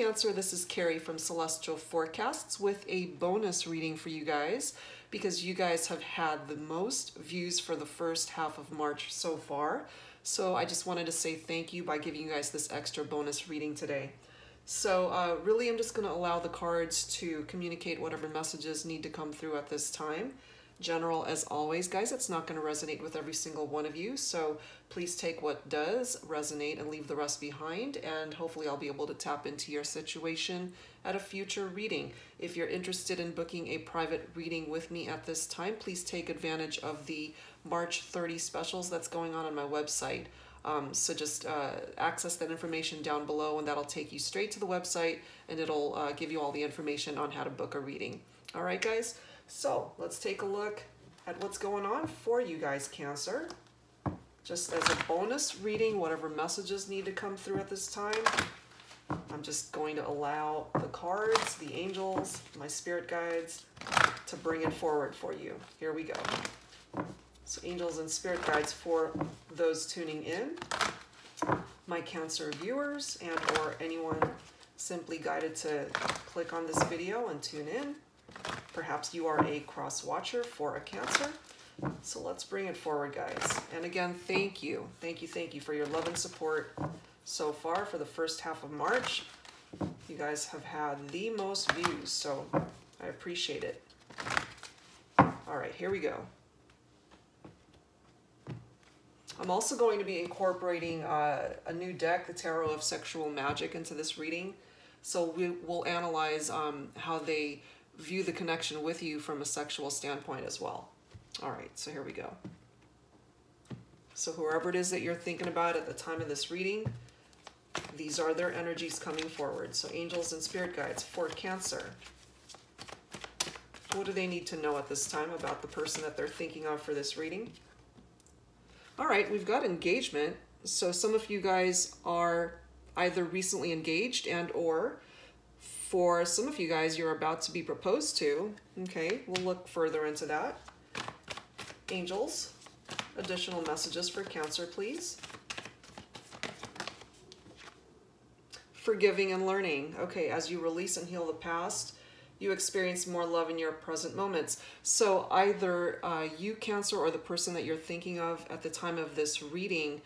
Cancer, this is Carrie from Celestial Forecasts with a bonus reading for you guys because you guys have had the most views for the first half of March so far. So I just wanted to say thank you by giving you guys this extra bonus reading today. So really I'm just going to allow the cards to communicate whatever messages need to come through at this time. General as always, guys, it's not going to resonate with every single one of you, so please take what does resonate and leave the rest behind, and hopefully I'll be able to tap into your situation at a future reading. If you're interested in booking a private reading with me at this time, please take advantage of the March 30 specials that's going on my website. So just access that information down below, and that'll take you straight to the website, and it'll give you all the information on how to book a reading. All right, guys? So let's take a look at what's going on for you guys, Cancer. Just as a bonus reading, whatever messages need to come through at this time, I'm just going to allow the cards, the angels, my spirit guides to bring it forward for you. Here we go. So angels and spirit guides for those tuning in, my Cancer viewers, and or anyone simply guided to click on this video and tune in. Perhaps you are a cross watcher for a Cancer. So let's bring it forward, guys. And again, thank you. Thank you for your love and support so far for the first half of March. You guys have had the most views, so I appreciate it. All right, here we go. I'm also going to be incorporating a new deck, the Tarot of Sexual Magic, into this reading. So we will analyze how they view the connection with you from a sexual standpoint as well. All right, so here we go. So whoever it is that you're thinking about at the time of this reading, these are their energies coming forward. So angels and spirit guides for Cancer. What do they need to know at this time about the person that they're thinking of for this reading? All right, we've got engagement. So some of you guys are either recently engaged and or for some of you guys, you're about to be proposed to. Okay, we'll look further into that. Angels, additional messages for Cancer, please. Forgiving and learning. Okay, as you release and heal the past, you experience more love in your present moments. So either you, Cancer, or the person that you're thinking of at the time of this reading,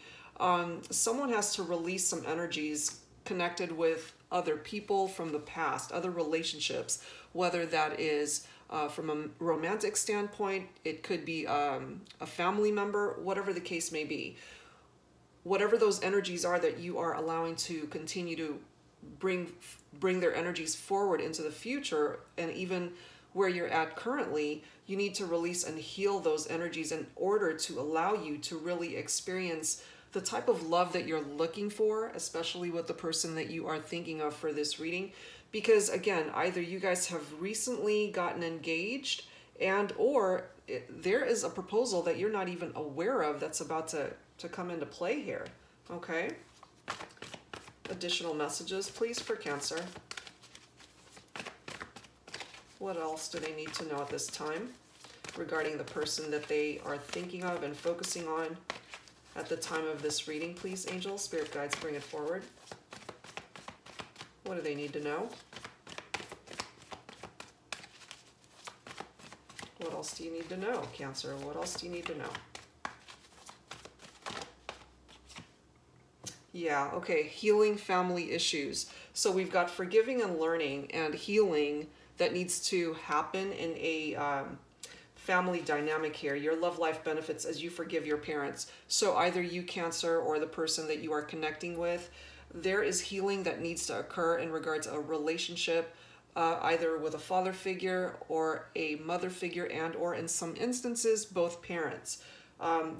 someone has to release some energies connected with other people from the past, other relationships, whether that is from a romantic standpoint, it could be a family member, whatever the case may be. Whatever those energies are that you are allowing to continue to bring their energies forward into the future, and even where you're at currently, you need to release and heal those energies in order to allow you to really experience the type of love that you're looking for, especially with the person that you are thinking of for this reading. Because again, either you guys have recently gotten engaged and or there is a proposal that you're not even aware of that's about to come into play here. Okay. Additional messages, please, for Cancer. What else do they need to know at this time regarding the person that they are thinking of and focusing on at the time of this reading, please, angels, spirit guides, bring it forward. What do they need to know? What else do you need to know, Cancer? What else do you need to know? Yeah, okay, healing family issues. So we've got forgiving and learning and healing that needs to happen in a family dynamic here. Your love life benefits as you forgive your parents. So either you, Cancer, or the person that you are connecting with, there is healing that needs to occur in regards to a relationship, either with a father figure or a mother figure, and or in some instances, both parents.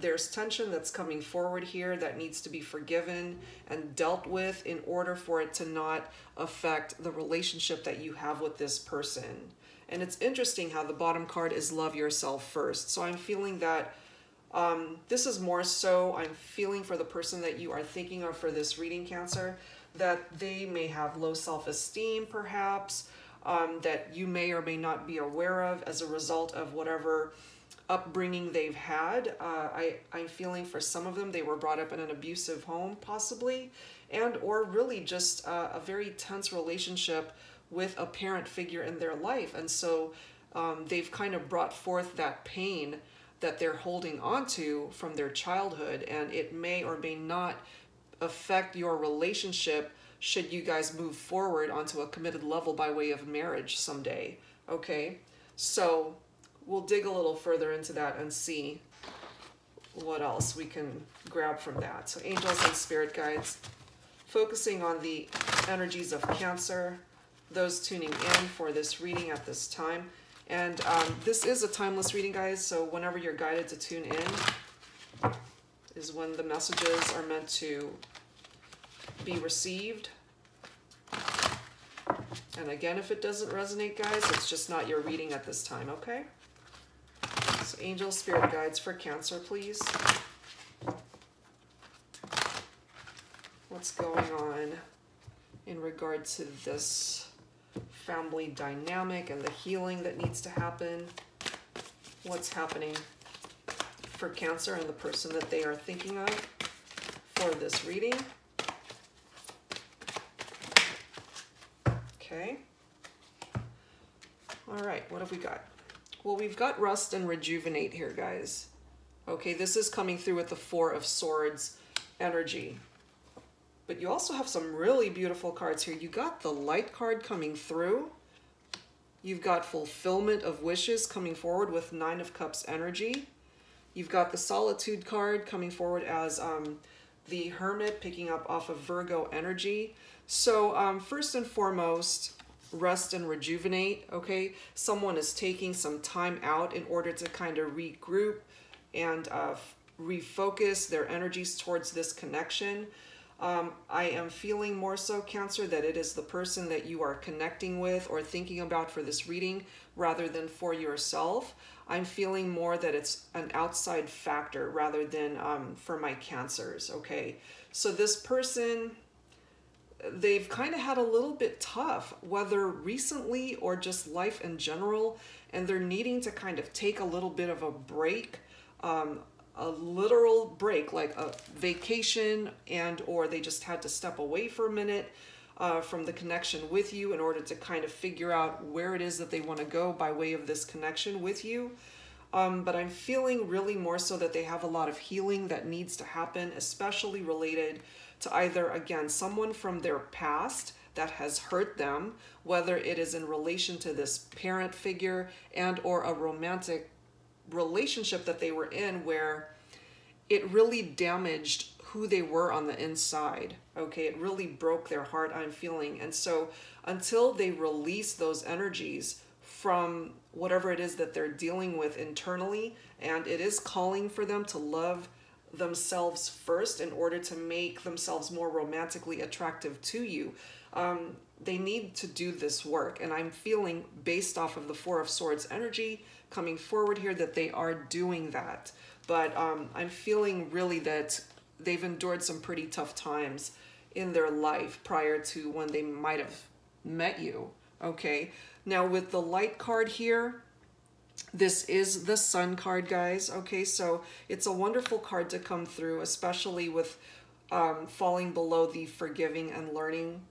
There's tension that's coming forward here that needs to be forgiven and dealt with in order for it to not affect the relationship that you have with this person. And it's interesting how the bottom card is love yourself first. So I'm feeling that this is more so, I'm feeling for the person that you are thinking of for this reading, Cancer, that they may have low self-esteem perhaps, that you may or may not be aware of as a result of whatever upbringing they've had. I'm feeling for some of them, they were brought up in an abusive home, possibly, and or really just a very tense relationship with a parent figure in their life. And so they've kind of brought forth that pain that they're holding on to from their childhood, and it may or may not affect your relationship should you guys move forward onto a committed level by way of marriage someday. Okay, so we'll dig a little further into that and see what else we can grab from that. So angels and spirit guides, focusing on the energies of Cancer, those tuning in for this reading at this time. And this is a timeless reading, guys, so whenever you're guided to tune in is when the messages are meant to be received. And again, if it doesn't resonate, guys, it's just not your reading at this time, okay? So angel spirit guides for Cancer, please. What's going on in regard to this family dynamic and the healing that needs to happen? What's happening for Cancer and the person that they are thinking of for this reading? Okay. All right, what have we got? Well, we've got rest and rejuvenate here, guys. Okay, this is coming through with the Four of Swords energy. But you also have some really beautiful cards here. You got the Light card coming through. You've got fulfillment of wishes coming forward with Nine of Cups energy. You've got the Solitude card coming forward as the Hermit, picking up off of Virgo energy. So first and foremost, rest and rejuvenate, okay? Someone is taking some time out in order to kind of regroup and refocus their energies towards this connection. I am feeling more so, Cancer, that it is the person that you are connecting with or thinking about for this reading rather than for yourself. I'm feeling more that it's an outside factor rather than for my Cancers, okay? So this person, they've kind of had a little bit tough, whether recently or just life in general, and they're needing to kind of take a little bit of a break, a literal break, like a vacation, and or they just had to step away for a minute from the connection with you in order to kind of figure out where it is that they want to go by way of this connection with you. But I'm feeling really more so that they have a lot of healing that needs to happen, especially related to either, again, someone from their past that has hurt them, whether it is in relation to this parent figure and or a romantic relationship that they were in where it really damaged who they were on the inside. Okay, it really broke their heart, I'm feeling. And so until they release those energies from whatever it is that they're dealing with internally, and it is calling for them to love themselves first in order to make themselves more romantically attractive to you, they need to do this work. And I'm feeling, based off of the Four of Swords energy coming forward here, that they are doing that. But I'm feeling really that they've endured some pretty tough times in their life prior to when they might have met you. Okay, now with the Light card here, this is the Sun card, guys. Okay, so it's a wonderful card to come through, especially with falling below the Forgiving and Learning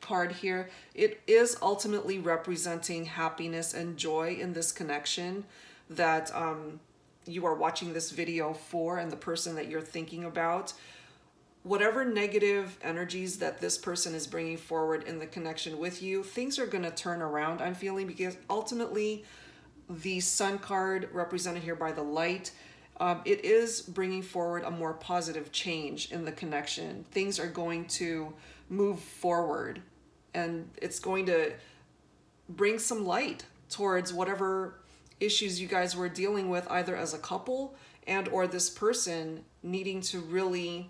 card here. It is ultimately representing happiness and joy in this connection that you are watching this video for, and the person that you're thinking about. Whatever negative energies that this person is bringing forward in the connection with you, things are going to turn around, I'm feeling, because ultimately the Sun card, represented here by the Light, it is bringing forward a more positive change in the connection. Things are going to move forward, and it's going to bring some light towards whatever issues you guys were dealing with, either as a couple and or this person needing to really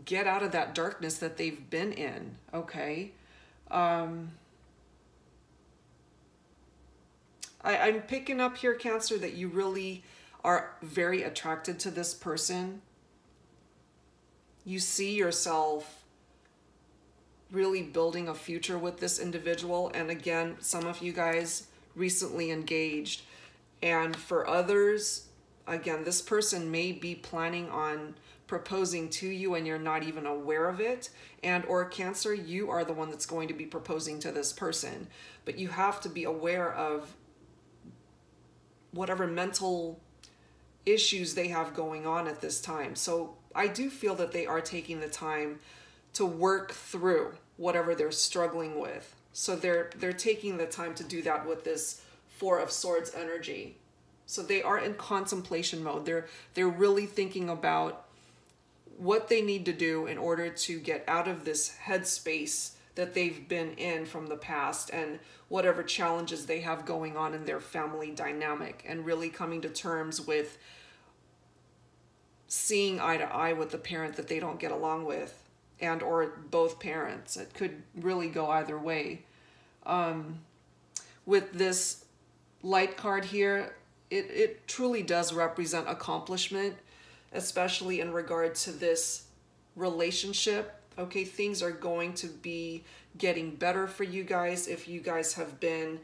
get out of that darkness that they've been in. Okay, I'm picking up here, Cancer, that you really are very attracted to this person. You see yourself really building a future with this individual. And again, some of you guys recently engaged. And for others, again, this person may be planning on proposing to you and you're not even aware of it. And or Cancer, you are the one that's going to be proposing to this person. But you have to be aware of whatever mental issues they have going on at this time. So I do feel that they are taking the time to work through whatever they're struggling with. So they're taking the time to do that with this Four of Swords energy. So they are in contemplation mode. They're really thinking about what they need to do in order to get out of this headspace that they've been in from the past and whatever challenges they have going on in their family dynamic, and really coming to terms with seeing eye to eye with the parent that they don't get along with, and or both parents. It could really go either way. With this light card here, it truly does represent accomplishment, especially in regard to this relationship. Okay, things are going to be getting better for you guys if you guys have been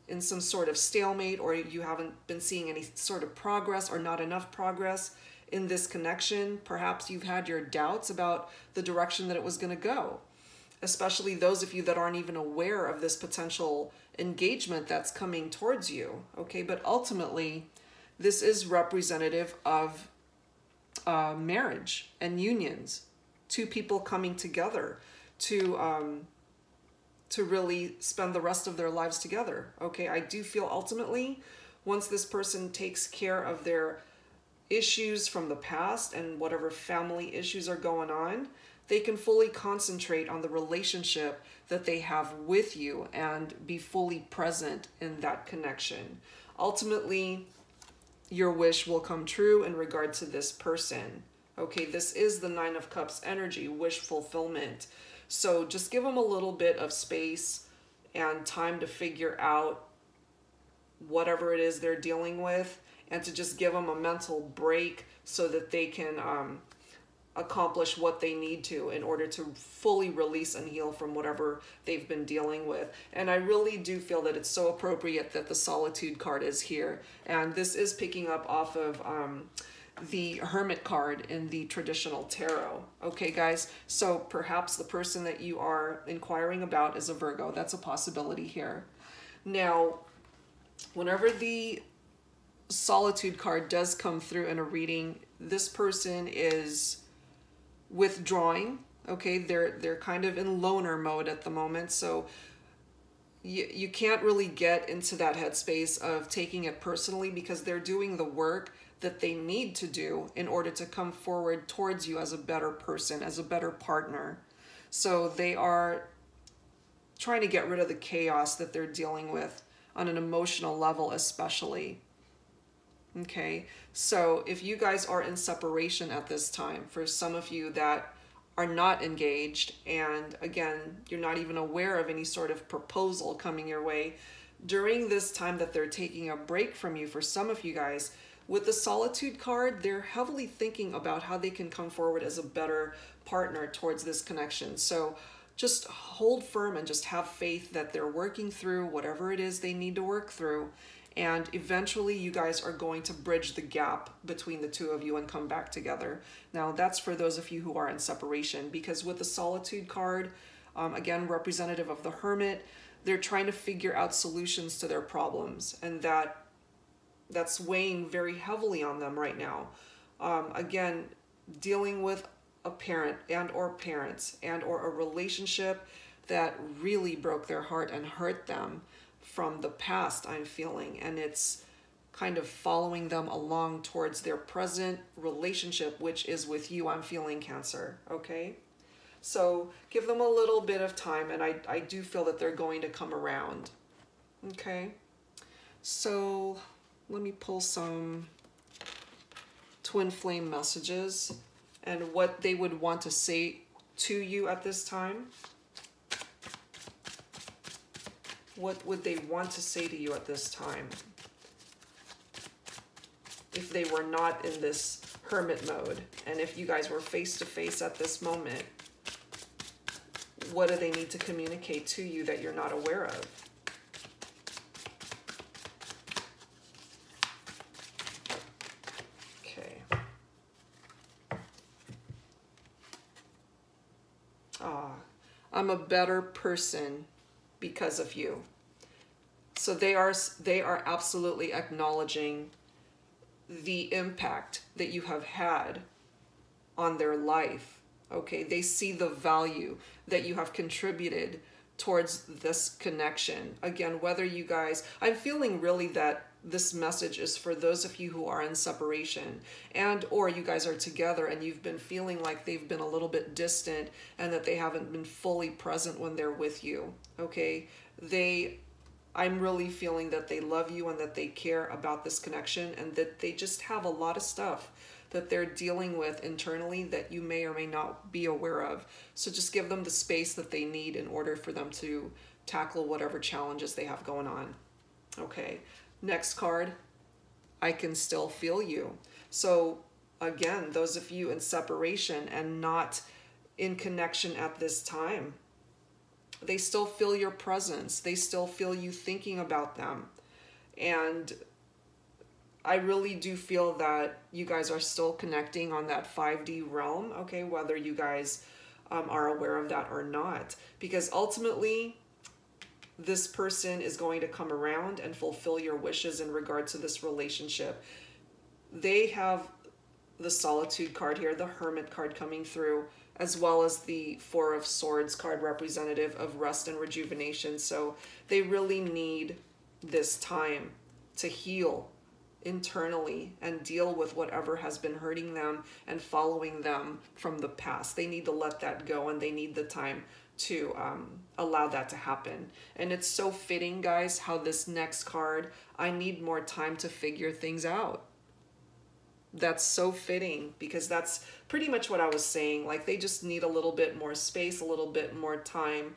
in some sort of stalemate, or you haven't been seeing any sort of progress or not enough progress in this connection. Perhaps you've had your doubts about the direction that it was going to go, especially those of you that aren't even aware of this potential engagement that's coming towards you. Okay, but ultimately, this is representative of marriage and unions, two people coming together to really spend the rest of their lives together. Okay, I do feel ultimately, once this person takes care of their issues from the past and whatever family issues are going on, they can fully concentrate on the relationship that they have with you and be fully present in that connection. Ultimately, your wish will come true in regard to this person. Okay, this is the Nine of Cups energy, wish fulfillment. So just give them a little bit of space and time to figure out whatever it is they're dealing with, and to just give them a mental break so that they can accomplish what they need to in order to fully release and heal from whatever they've been dealing with. And I really do feel that it's so appropriate that the Solitude card is here. And this is picking up off of the Hermit card in the traditional tarot. Okay, guys, so perhaps the person that you are inquiring about is a Virgo. That's a possibility here. Now, whenever the Solitude card does come through in a reading, this person is withdrawing. Okay, they're kind of in loner mode at the moment, so you can't really get into that headspace of taking it personally, because they're doing the work that they need to do in order to come forward towards you as a better person, as a better partner. So they are trying to get rid of the chaos that they're dealing with on an emotional level, especially. Okay, so if you guys are in separation at this time, for some of you that are not engaged, and again, you're not even aware of any sort of proposal coming your way, during this time that they're taking a break from you, for some of you guys, with the Solitude card, they're heavily thinking about how they can come forward as a better partner towards this connection. So just hold firm and just have faith that they're working through whatever it is they need to work through. And eventually you guys are going to bridge the gap between the two of you and come back together. Now that's for those of you who are in separation, because with the Solitude card, again, representative of the Hermit, they're trying to figure out solutions to their problems, and that's weighing very heavily on them right now. Again, dealing with a parent and or parents and or a relationship that really broke their heart and hurt them from the past, I'm feeling, and it's kind of following them along towards their present relationship, which is with you, I'm feeling, Cancer. Okay, so give them a little bit of time, and I do feel that they're going to come around. Okay, so let me pull some twin flame messages and what they would want to say to you at this time. What would they want to say to you at this time if they were not in this hermit mode? And if you guys were face to face at this moment, what do they need to communicate to you that you're not aware of? I'm a better person because of you. So they are absolutely acknowledging the impact that you have had on their life. Okay, they see the value that you have contributed towards this connection. Again, whether you guys, I'm feeling really that this message is for those of you who are in separation, and or you guys are together and you've been feeling like they've been a little bit distant and that they haven't been fully present when they're with you. Okay, I'm really feeling that they love you and that they care about this connection, and that they just have a lot of stuff that they're dealing with internally that you may or may not be aware of. So just give them the space that they need in order for them to tackle whatever challenges they have going on. Okay, next card, I can still feel you. So again, those of you in separation and not in connection at this time, they still feel your presence. They still feel you thinking about them. And I really do feel that you guys are still connecting on that 5D realm, okay, whether you guys are aware of that or not. Because ultimately, this person is going to come around and fulfill your wishes in regard to this relationship. They have the Solitude card here, the Hermit card coming through, as well as the Four of Swords card representative of rest and rejuvenation. So they really need this time to heal internally and deal with whatever has been hurting them and following them from the past. They need to let that go, and they need the time to allow that to happen. And it's so fitting, guys, how this next card, I need more time to figure things out. That's so fitting, because that's pretty much what I was saying. Like, they just need a little bit more space, a little bit more time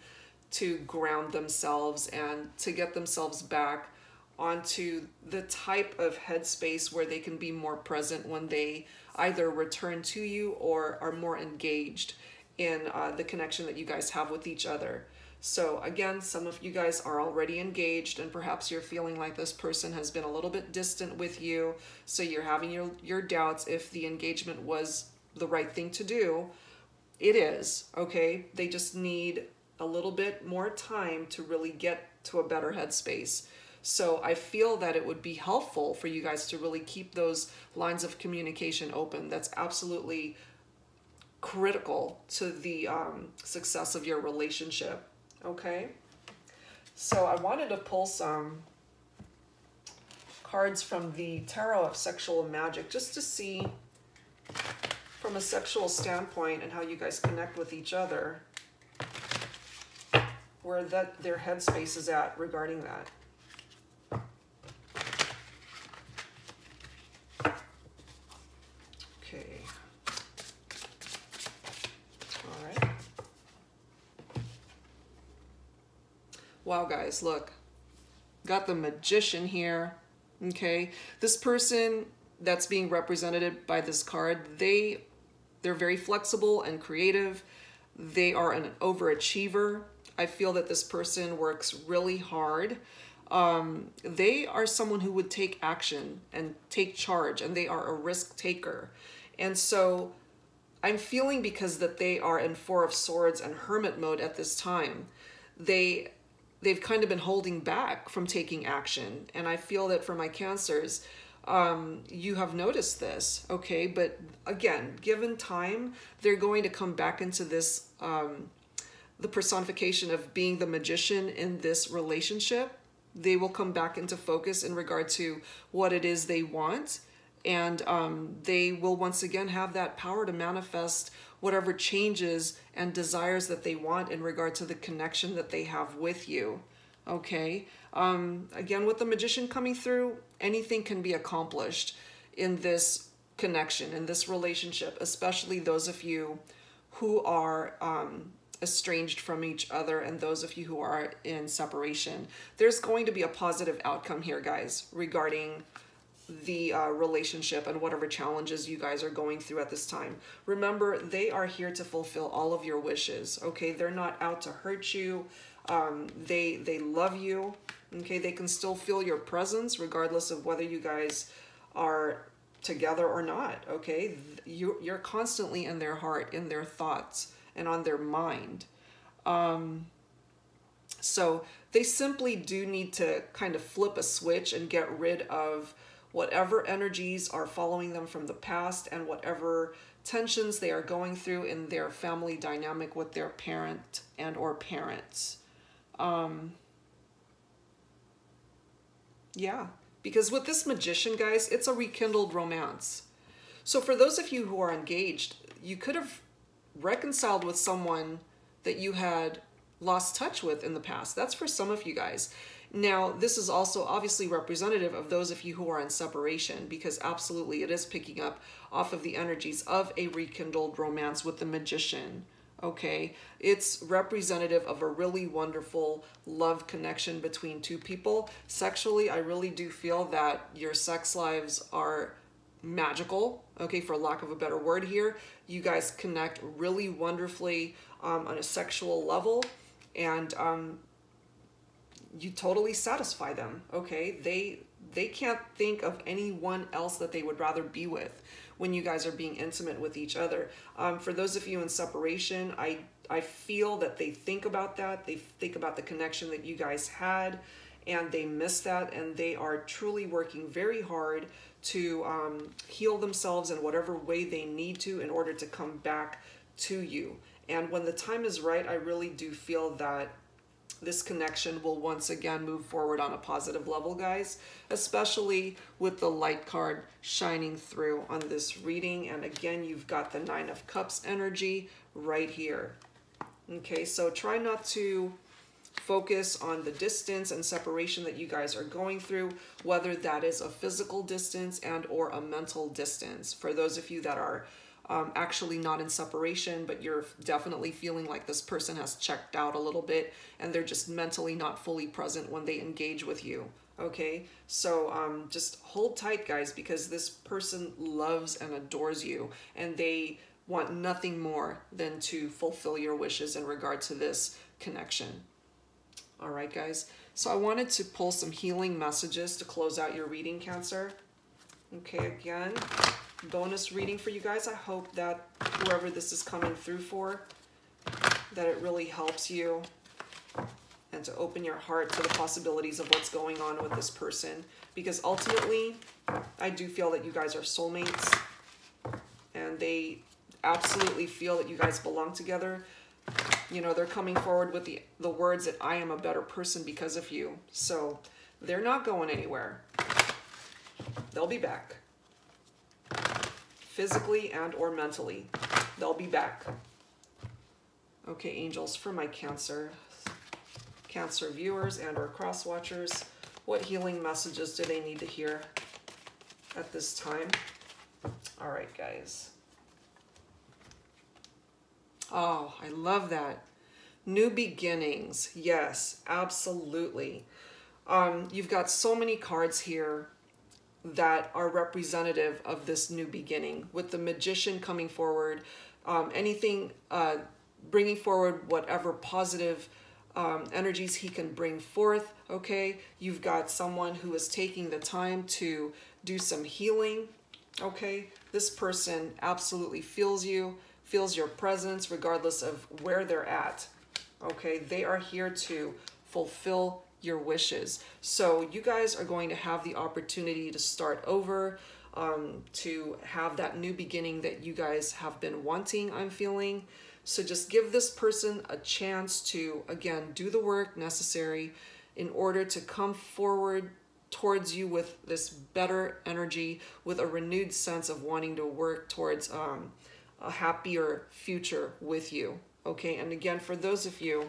to ground themselves and to get themselves back onto the type of headspace where they can be more present when they either return to you or are more engaged in the connection that you guys have with each other. So again, some of you guys are already engaged, and perhaps you're feeling like this person has been a little bit distant with you. So you're having your doubts if the engagement was the right thing to do. It is, okay? They just need a little bit more time to really get to a better headspace. So I feel that it would be helpful for you guys to really keep those lines of communication open. That's absolutely critical to the success of your relationship. Okay, so I wanted to pull some cards from the Tarot of Sexual Magic just to see from a sexual standpoint and how you guys connect with each other, where their headspace is at regarding that. Okay. All right. Wow, guys, look. Got the Magician here, okay? This person that's being represented by this card, they're very flexible and creative. They are an overachiever. I feel that this person works really hard. They are someone who would take action and take charge, and they are a risk taker. And so I'm feeling, because that they are in Four of Swords and Hermit mode at this time, they've kind of been holding back from taking action. And I feel that for my Cancers, you have noticed this, okay? But again, given time, they're going to come back into this, the personification of being the magician in this relationship. They will come back into focus in regard to what it is they want. And they will once again have that power to manifest whatever changes and desires that they want in regard to the connection that they have with you. Okay. Again, with the Magician coming through, anything can be accomplished in this connection, in this relationship, especially those of you who are estranged from each other and those of you who are in separation. There's going to be a positive outcome here, guys, regarding the relationship and whatever challenges you guys are going through at this time. Remember, they are here to fulfill all of your wishes, okay? They're not out to hurt you. They love you, okay? They can still feel your presence regardless of whether you guys are together or not, okay? You're constantly in their heart, in their thoughts, and on their mind. So they simply do need to kind of flip a switch and get rid of whatever energies are following them from the past and whatever tensions they are going through in their family dynamic with their parent and or parents. Yeah, because with this magician, guys, it's a rekindled romance. So for those of you who are engaged, you could have reconciled with someone that you had lost touch with in the past. That's for some of you guys. Now, this is also obviously representative of those of you who are in separation, because absolutely it is picking up off of the energies of a rekindled romance with the magician. Okay, it's representative of a really wonderful love connection between two people. Sexually, I really do feel that your sex lives are magical, okay, for lack of a better word here. You guys connect really wonderfully on a sexual level, and you totally satisfy them, okay? They can't think of anyone else that they would rather be with when you guys are being intimate with each other. For those of you in separation, I feel that they think about that. They think about the connection that you guys had, and they miss that, and they are truly working very hard to heal themselves in whatever way they need to in order to come back to you. And when the time is right, I really do feel that this connection will once again move forward on a positive level, guys, especially with the light card shining through on this reading. And again, you've got the Nine of Cups energy right here. Okay, so try not to focus on the distance and separation that you guys are going through, whether that is a physical distance and or a mental distance. For those of you that are actually not in separation, but you're definitely feeling like this person has checked out a little bit and they're just mentally not fully present when they engage with you. Okay, so just hold tight, guys, because this person loves and adores you, and they want nothing more than to fulfill your wishes in regard to this connection. All right, guys, so I wanted to pull some healing messages to close out your reading, Cancer. Okay, again, bonus reading for you guys. I hope that whoever this is coming through for, that it really helps you and to open your heart to the possibilities of what's going on with this person, because ultimately I do feel that you guys are soulmates and they absolutely feel that you guys belong together. You know, they're coming forward with the words that I am a better person because of you. So they're not going anywhere. They'll be back. Physically and or mentally. They'll be back. Okay, angels, for my Cancer viewers and or cross watchers, what healing messages do they need to hear at this time? All right, guys. Oh, I love that. New beginnings. Yes, absolutely. You've got so many cards here that are representative of this new beginning, with the Magician coming forward, anything, bringing forward whatever positive energies he can bring forth. Okay, you've got someone who is taking the time to do some healing. Okay, this person absolutely feels you, feels your presence regardless of where they're at. Okay, they are here to fulfill your wishes. So you guys are going to have the opportunity to start over, to have that new beginning that you guys have been wanting, I'm feeling. So just give this person a chance to, again, do the work necessary in order to come forward towards you with this better energy, with a renewed sense of wanting to work towards a happier future with you. Okay, and again, for those of you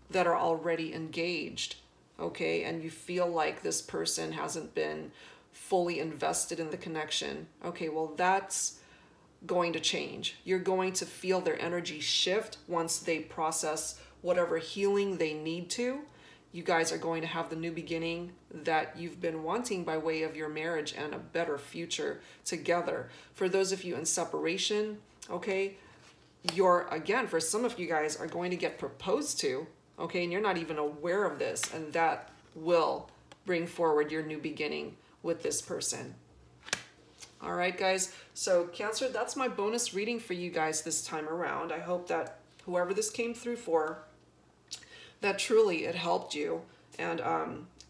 that are already engaged, okay, and you feel like this person hasn't been fully invested in the connection, okay, well, that's going to change. You're going to feel their energy shift once they process whatever healing they need to. You guys are going to have the new beginning that you've been wanting by way of your marriage and a better future together. For those of you in separation, okay, you're, again, for some of you guys are going to get proposed to, okay, and you're not even aware of this, and that will bring forward your new beginning with this person. All right, guys, so Cancer, that's my bonus reading for you guys this time around. I hope that whoever this came through for that truly it helped you and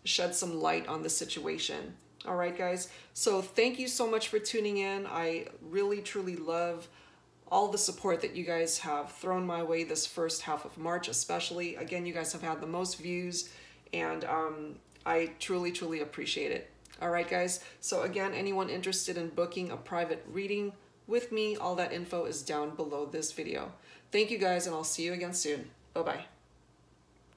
shed some light on the situation. All right, guys. So thank you so much for tuning in. I really, truly love all the support that you guys have thrown my way this first half of March, especially. Again, you guys have had the most views, and I truly, truly appreciate it. All right, guys. So again, anyone interested in booking a private reading with me, all that info is down below this video. Thank you guys, and I'll see you again soon. Bye-bye.